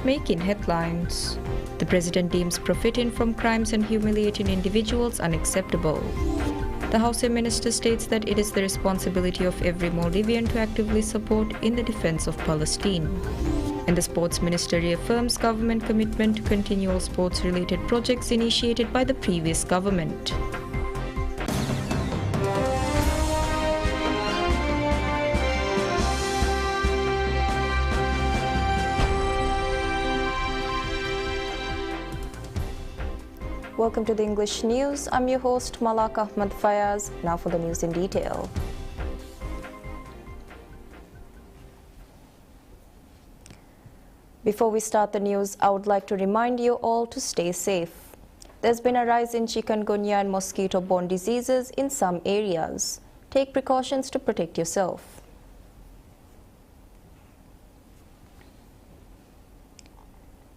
making headlines. The president deems profiting from crimes and humiliating individuals unacceptable. The Housing Minister states that it is the responsibility of every Maldivian to actively support in the defense of Palestine. And the Sports Minister reaffirms government commitment to continue all sports-related projects initiated by the previous government. Welcome to the English News. I'm your host Malak Ahmad Fayaz. Now for the news in detail. Before we start the news, I would like to remind you all to stay safe. There's been a rise in chikungunya and mosquito-borne diseases in some areas. Take precautions to protect yourself.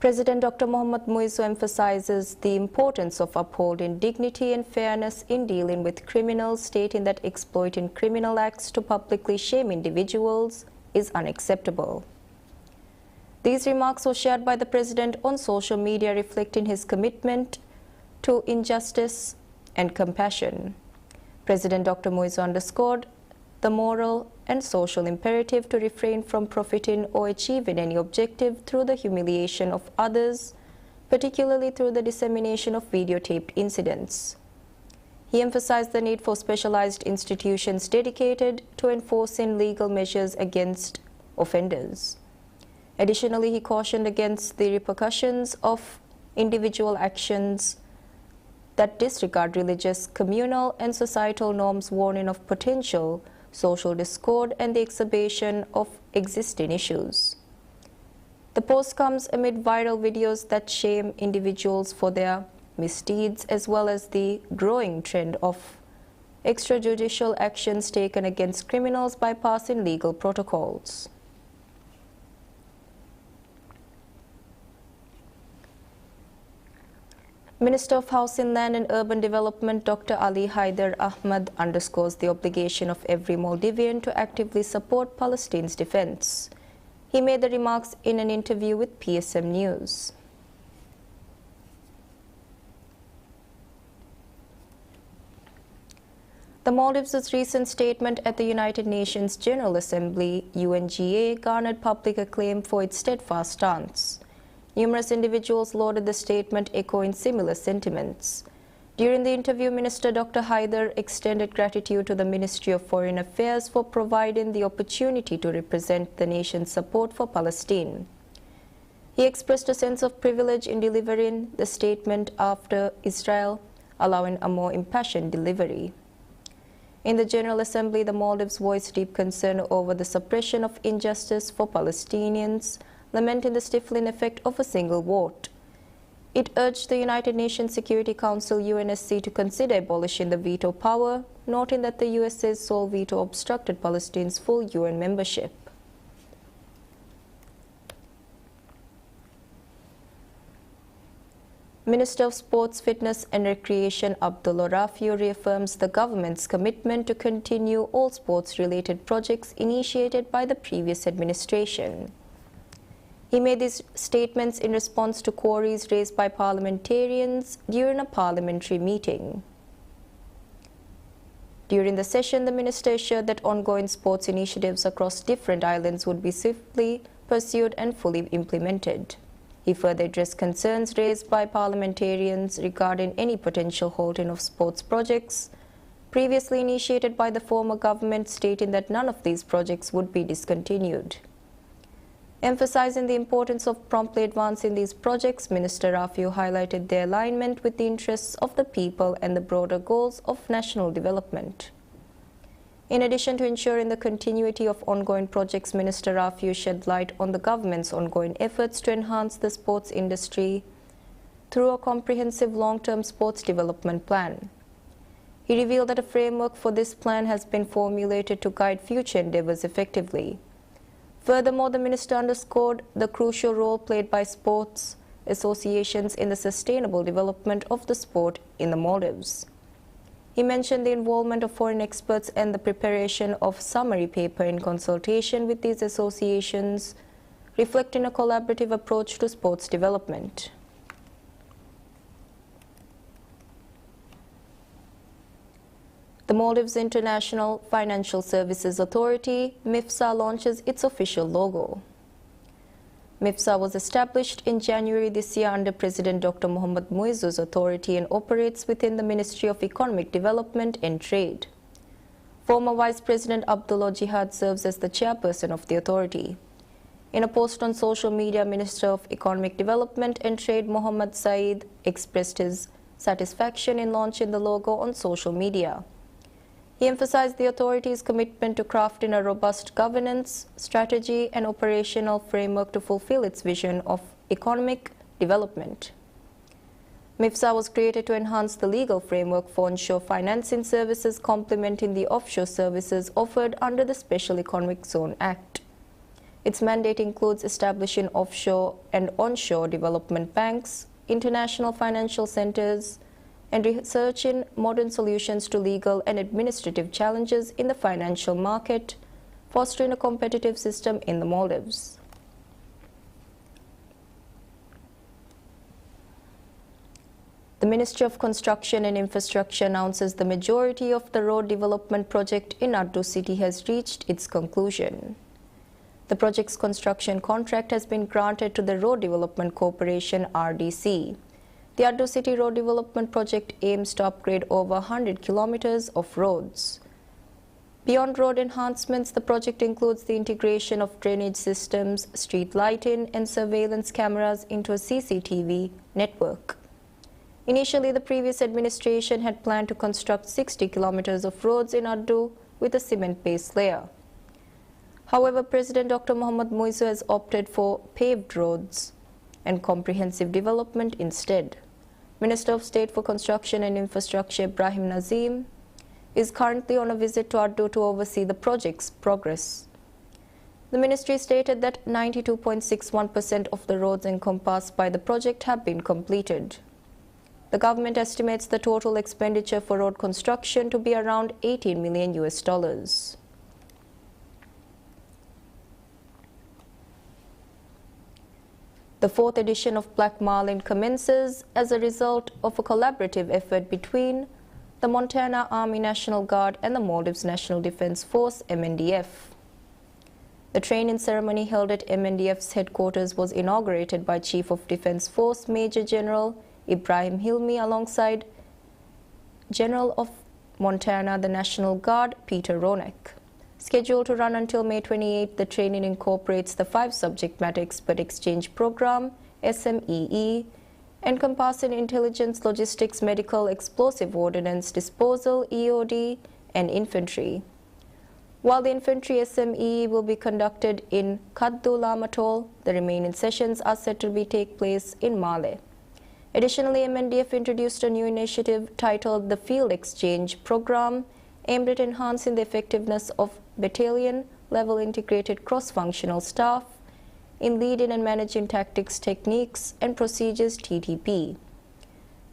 President Dr. Mohammad Muizzu emphasizes the importance of upholding dignity and fairness in dealing with criminals, stating that exploiting criminal acts to publicly shame individuals is unacceptable. These remarks were shared by the President on social media, reflecting his commitment to injustice and compassion. President Dr. Muizzu underscored the moral and social imperative to refrain from profiting or achieving any objective through the humiliation of others, particularly through the dissemination of videotaped incidents. He emphasized the need for specialized institutions dedicated to enforcing legal measures against offenders. Additionally, he cautioned against the repercussions of individual actions that disregard religious, communal, and societal norms, warning of potential social discord and the exacerbation of existing issues. The post comes amid viral videos that shame individuals for their misdeeds, as well as the growing trend of extrajudicial actions taken against criminals bypassing legal protocols. Minister of Housing, Land and Urban Development Dr. Ali Haider Ahmad underscores the obligation of every Maldivian to actively support Palestine's defense. He made the remarks in an interview with PSMNEWS. The Maldives' recent statement at the United Nations General Assembly, UNGA, garnered public acclaim for its steadfast stance. Numerous individuals lauded the statement, echoing similar sentiments. During the interview, Minister Dr. Haider extended gratitude to the Ministry of Foreign Affairs for providing the opportunity to represent the nation's support for Palestine. He expressed a sense of privilege in delivering the statement after Israel, allowing a more impassioned delivery. In the General Assembly, the Maldives voiced deep concern over the suppression of injustice for Palestinians, lamenting the stifling effect of a single vote. It urged the United Nations Security Council UNSC to consider abolishing the veto power, noting that the USA's sole veto obstructed Palestine's full UN membership. Minister of Sports, Fitness and Recreation Abdullah Rafiu reaffirms the government's commitment to continue all sports-related projects initiated by the previous administration. He made these statements in response to queries raised by parliamentarians during a parliamentary meeting. During the session, the minister assured that ongoing sports initiatives across different islands would be swiftly pursued and fully implemented. He further addressed concerns raised by parliamentarians regarding any potential halting of sports projects previously initiated by the former government, stating that none of these projects would be discontinued. Emphasizing the importance of promptly advancing these projects, Minister Rafiu highlighted their alignment with the interests of the people and the broader goals of national development. In addition to ensuring the continuity of ongoing projects, Minister Rafiu shed light on the government's ongoing efforts to enhance the sports industry through a comprehensive long-term sports development plan. He revealed that a framework for this plan has been formulated to guide future endeavors effectively. Furthermore, the minister underscored the crucial role played by sports associations in the sustainable development of the sport in the Maldives. He mentioned the involvement of foreign experts and the preparation of summary paper in consultation with these associations, reflecting a collaborative approach to sports development. The Maldives International Financial Services Authority, MIFSA, launches its official logo. MIFSA was established in January this year under President Dr. Mohammad Muizzu's authority and operates within the Ministry of Economic Development and Trade. Former Vice President Abdullah Jihad serves as the chairperson of the authority. In a post on social media, Minister of Economic Development and Trade Mohammad Saeed expressed his satisfaction in launching the logo on social media. He emphasized the authority's commitment to crafting a robust governance, strategy, and operational framework to fulfill its vision of economic development. MIFSA was created to enhance the legal framework for onshore financing services, complementing the offshore services offered under the Special Economic Zone Act. Its mandate includes establishing offshore and onshore development banks, international financial centers, and researching modern solutions to legal and administrative challenges in the financial market, fostering a competitive system in the Maldives. The Ministry of Construction and Infrastructure announces the majority of the road development project in Addu City has reached its conclusion. The project's construction contract has been granted to the Road Development Corporation (RDC). The Addu City Road Development Project aims to upgrade over 100 kilometers of roads. Beyond road enhancements, the project includes the integration of drainage systems, street lighting, and surveillance cameras into a CCTV network. Initially, the previous administration had planned to construct 60 kilometers of roads in Addu with a cement base layer. However, President Dr. Mohammad Muizzu has opted for paved roads and comprehensive development instead. Minister of State for Construction and Infrastructure Ibrahim Nazim is currently on a visit to Addu to oversee the project's progress. The ministry stated that 92.61% of the roads encompassed by the project have been completed. The government estimates the total expenditure for road construction to be around $18 million. The fourth edition of Black Marlin commences as a result of a collaborative effort between the Montana Army National Guard and the Maldives National Defense Force (MNDF). The training ceremony held at MNDF's headquarters was inaugurated by Chief of Defense Force Major General Ibrahim Hilmi alongside General of Montana, the National Guard, Peter Ronek. Scheduled to run until May 28, the training incorporates the 5 Subject Matter Expert Exchange Program, SMEE, encompassing intelligence, logistics, medical, explosive ordnance disposal, EOD, and infantry. While the infantry SMEE will be conducted in Kaddu Lamatol, the remaining sessions are set to take place in Male. Additionally, MNDF introduced a new initiative titled the Field Exchange Program, aimed at enhancing the effectiveness of battalion-level integrated cross-functional staff in leading and managing tactics, techniques, and procedures (TTP).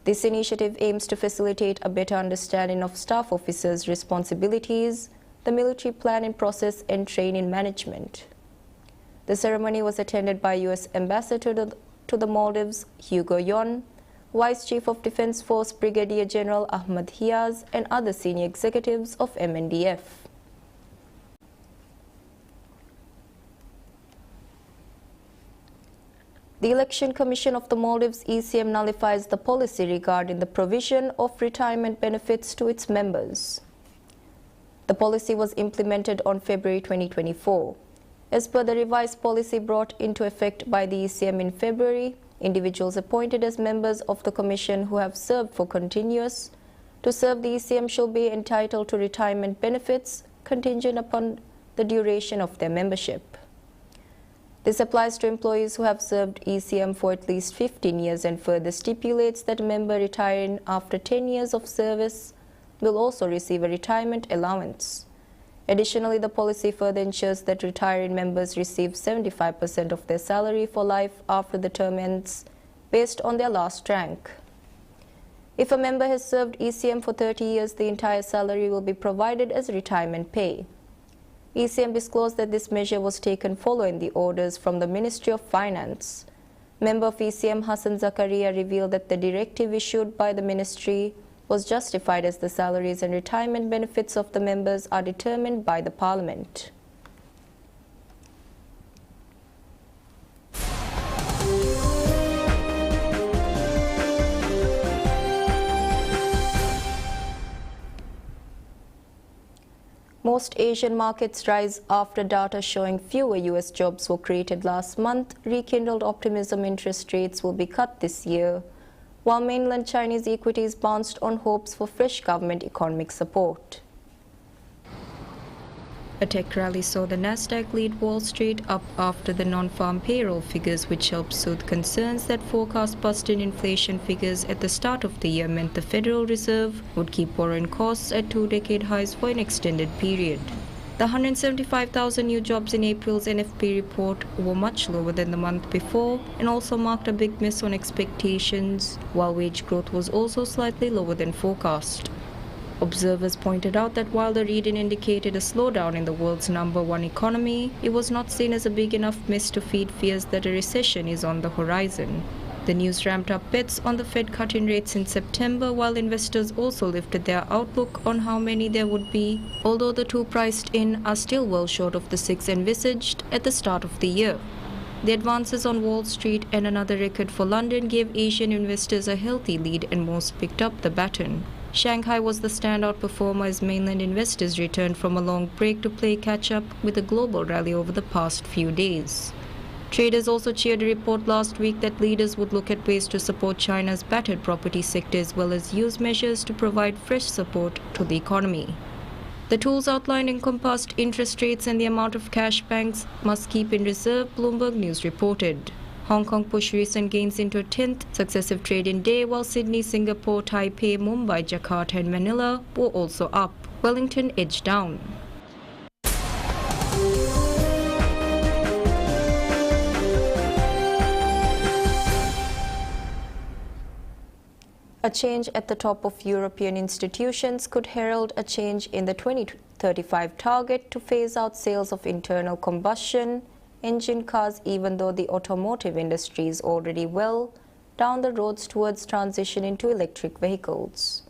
This initiative aims to facilitate a better understanding of staff officers' responsibilities, the military planning process, and training management. The ceremony was attended by U.S. Ambassador to the Maldives, Hugo Yon, Vice Chief of Defense Force Brigadier General Ahmad Hiaz, and other senior executives of MNDF. The Election Commission of the Maldives (ECM) nullifies the policy regarding the provision of retirement benefits to its members. The policy was implemented on February 2024. As per the revised policy brought into effect by the ECM in February, individuals appointed as members of the Commission who have served for continuous to serve the ECM shall be entitled to retirement benefits contingent upon the duration of their membership. This applies to employees who have served ECM for at least 15 years and further stipulates that a member retiring after 10 years of service will also receive a retirement allowance. Additionally, the policy further ensures that retiring members receive 75% of their salary for life after the term ends based on their last rank. If a member has served ECM for 30 years, the entire salary will be provided as retirement pay. ECM disclosed that this measure was taken following the orders from the Ministry of Finance. Member of ECM Hassan Zakaria revealed that the directive issued by the ministry was justified as the salaries and retirement benefits of the members are determined by the Parliament. Most Asian markets rise after data showing fewer US jobs were created last month rekindled optimism interest rates will be cut this year, while mainland Chinese equities bounced on hopes for fresh government economic support. A tech rally saw the Nasdaq lead Wall Street up after the non-farm payroll figures, which helped soothe concerns that forecast busting inflation figures at the start of the year meant the Federal Reserve would keep borrowing costs at two-decade highs for an extended period. The 175,000 new jobs in April's NFP report were much lower than the month before and also marked a big miss on expectations, while wage growth was also slightly lower than forecast. Observers pointed out that while the reading indicated a slowdown in the world's #1 economy, it was not seen as a big enough miss to feed fears that a recession is on the horizon. The news ramped up bets on the Fed cutting rates in September, while investors also lifted their outlook on how many there would be, although the two priced in are still well short of the 6 envisaged at the start of the year. The advances on Wall Street and another record for London gave Asian investors a healthy lead and most picked up the baton. Shanghai was the standout performer as mainland investors returned from a long break to play catch-up with a global rally over the past few days. Traders also cheered a report last week that leaders would look at ways to support China's battered property sector as well as use measures to provide fresh support to the economy. The tools outlined encompassed interest rates and the amount of cash banks must keep in reserve, Bloomberg News reported. Hong Kong pushed recent gains into a 10th successive trading day, while Sydney, Singapore, Taipei, Mumbai, Jakarta and Manila were also up. Wellington edged down. A change at the top of European institutions could herald a change in the 2035 target to phase out sales of internal combustion engine cars, even though the automotive industry is already well down the roads towards transitioning to electric vehicles.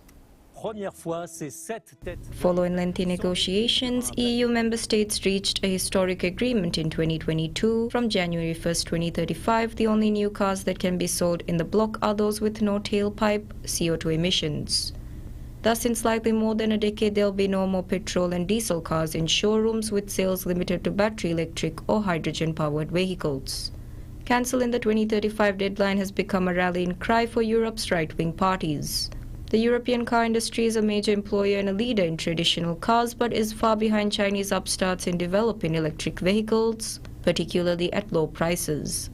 Following lengthy negotiations, EU member states reached a historic agreement in 2022. From January 1, 2035, the only new cars that can be sold in the bloc are those with no tailpipe CO2 emissions. Thus, in slightly more than a decade, there will be no more petrol and diesel cars in showrooms, with sales limited to battery electric or hydrogen-powered vehicles. Cancelling the 2035 deadline has become a rallying cry for Europe's right-wing parties. The European car industry is a major employer and a leader in traditional cars, but is far behind Chinese upstarts in developing electric vehicles, particularly at low prices.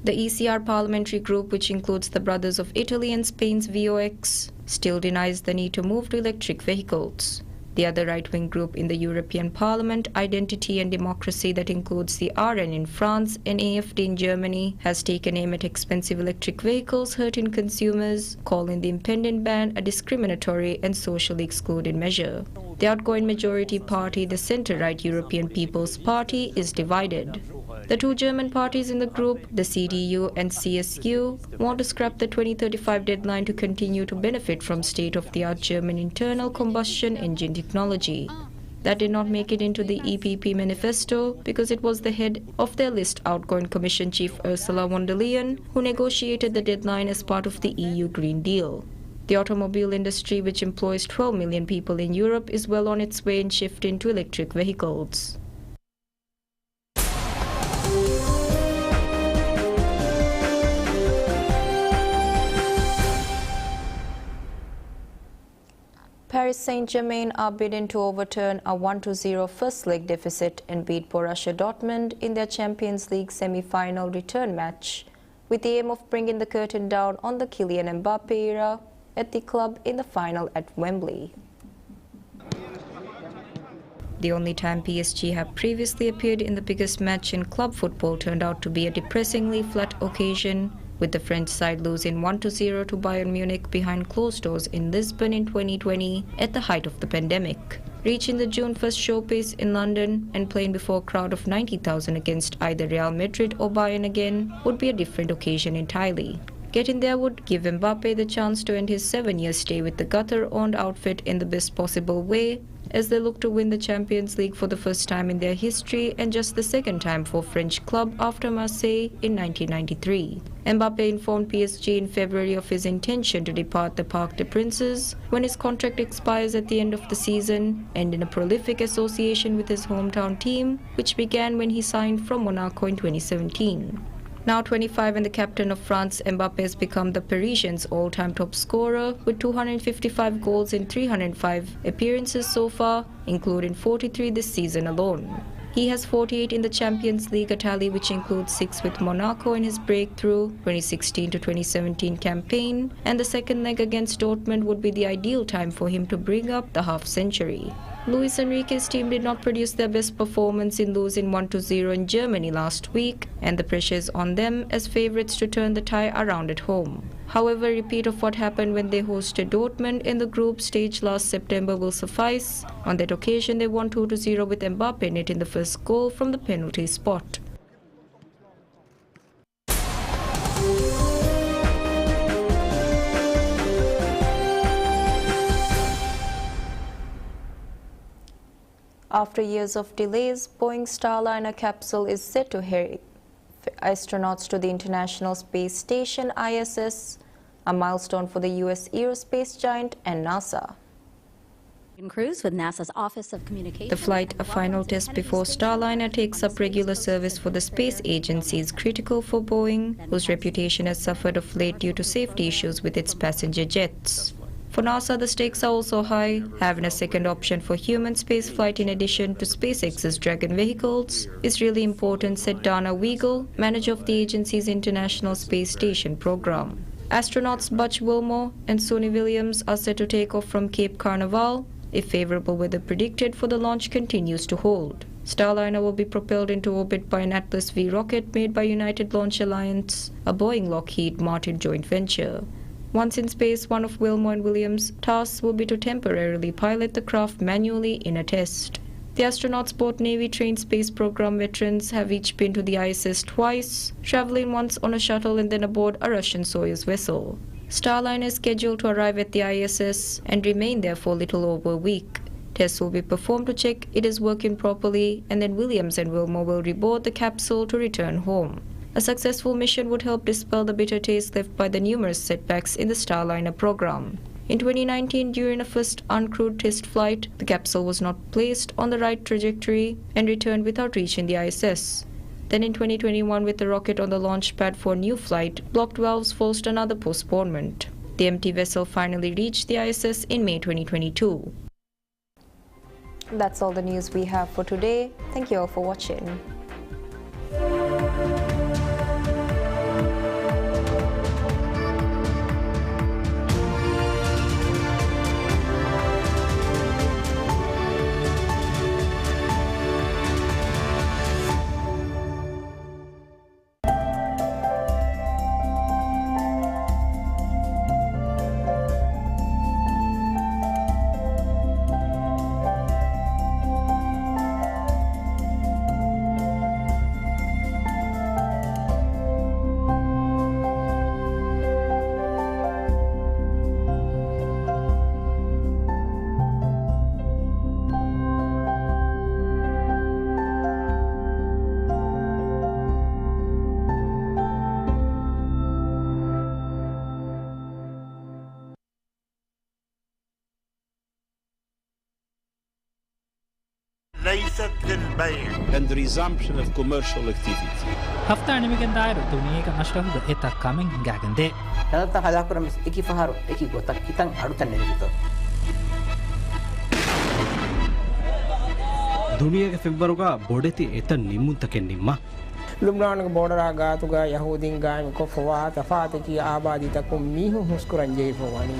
The ECR parliamentary group, which includes the brothers of Italy and Spain's VOX, still denies the need to move to electric vehicles. The other right-wing group in the European Parliament, Identity and Democracy, that includes the RN in France and AfD in Germany, has taken aim at expensive electric vehicles hurting consumers, calling the impending ban a discriminatory and socially excluded measure. The outgoing majority party, the centre-right European People's Party, is divided. The two German parties in the group, the CDU and CSU, want to scrap the 2035 deadline to continue to benefit from state-of-the-art German internal combustion engine technology. That did not make it into the EPP manifesto because it was the head of their list, outgoing Commission Chief Ursula von der Leyen, who negotiated the deadline as part of the EU Green Deal. The automobile industry, which employs 12 million people in Europe, is well on its way in shifting to electric vehicles. Paris Saint-Germain are bidding to overturn a 1-0 first-leg deficit and beat Borussia Dortmund in their Champions League semi-final return match, with the aim of bringing the curtain down on the Kylian Mbappe era at the club in the final at Wembley. The only time PSG have previously appeared in the biggest match in club football turned out to be a depressingly flat occasion, with the French side losing 1-0 to Bayern Munich behind closed doors in Lisbon in 2020 at the height of the pandemic. Reaching the June 1st showpiece in London and playing before a crowd of 90,000 against either Real Madrid or Bayern again would be a different occasion entirely. Getting there would give Mbappe the chance to end his 7-year stay with the Qatar-owned outfit in the best possible way, as they look to win the Champions League for the first time in their history and just the second time for French club after Marseille in 1993. Mbappe informed PSG in February of his intention to depart the Parc des Princes when his contract expires at the end of the season, and in a prolific association with his hometown team, which began when he signed from Monaco in 2017. Now 25 and the captain of France, Mbappe has become the Parisians' all-time top scorer with 255 goals in 305 appearances so far, including 43 this season alone. He has 48 in the Champions League, a tally which includes 6 with Monaco in his breakthrough 2016 to 2017 campaign, and the second leg against Dortmund would be the ideal time for him to bring up the half-century. Luis Enrique's team did not produce their best performance in losing 1-0 in Germany last week, and the pressure is on them as favourites to turn the tie around at home. However, a repeat of what happened when they hosted Dortmund in the group stage last September will suffice. On that occasion, they won 2-0 with Mbappe netting the first goal from the penalty spot. After years of delays, Boeing Starliner capsule is set to carry astronauts to the International Space Station ISS, a milestone for the U.S. aerospace giant and NASA. Crews with NASA's Office of Communications. The flight, a final test before Starliner takes up regular service for the space agency, is critical for Boeing, whose reputation has suffered of late due to safety issues with its passenger jets. For NASA, the stakes are also high. Having a second option for human spaceflight in addition to SpaceX's Dragon vehicles is really important, said Dana Weigel, manager of the agency's International Space Station program. Astronauts Butch Wilmore and Suni Williams are set to take off from Cape Canaveral if favorable weather predicted for the launch continues to hold. Starliner will be propelled into orbit by an Atlas V rocket made by United Launch Alliance, a Boeing-Lockheed Martin joint venture. Once in space, one of Wilmore and Williams' tasks will be to temporarily pilot the craft manually in a test. The astronauts, both Navy-trained space program veterans, have each been to the ISS twice, traveling once on a shuttle and then aboard a Russian Soyuz vessel. Starliner is scheduled to arrive at the ISS and remain there for a little over a week. Tests will be performed to check it is working properly, and then Williams and Wilmore will reboard the capsule to return home. A successful mission would help dispel the bitter taste left by the numerous setbacks in the Starliner program. In 2019, during a first uncrewed test flight, the capsule was not placed on the right trajectory and returned without reaching the ISS. Then in 2021, with the rocket on the launch pad for a new flight, blocked valves forced another postponement. The empty vessel finally reached the ISS in May 2022. That's all the news we have for today. Thank you all for watching. ليست للبيع. And the resumption of commercial activity. هفتار نمیگن دایر دنیای که نشته بود اتا کامین گاگنده. Kanata hadakuram eki faharo eki gotak kitang arutan nerito. दुनिया के February का बोर्डेती एतन निम्मुन तक निम्मा लुबनान का border आगा तो गा यहूदीन गाय को fava तफात की आबादी तक को मीहु मुस्कुरांजे फवानी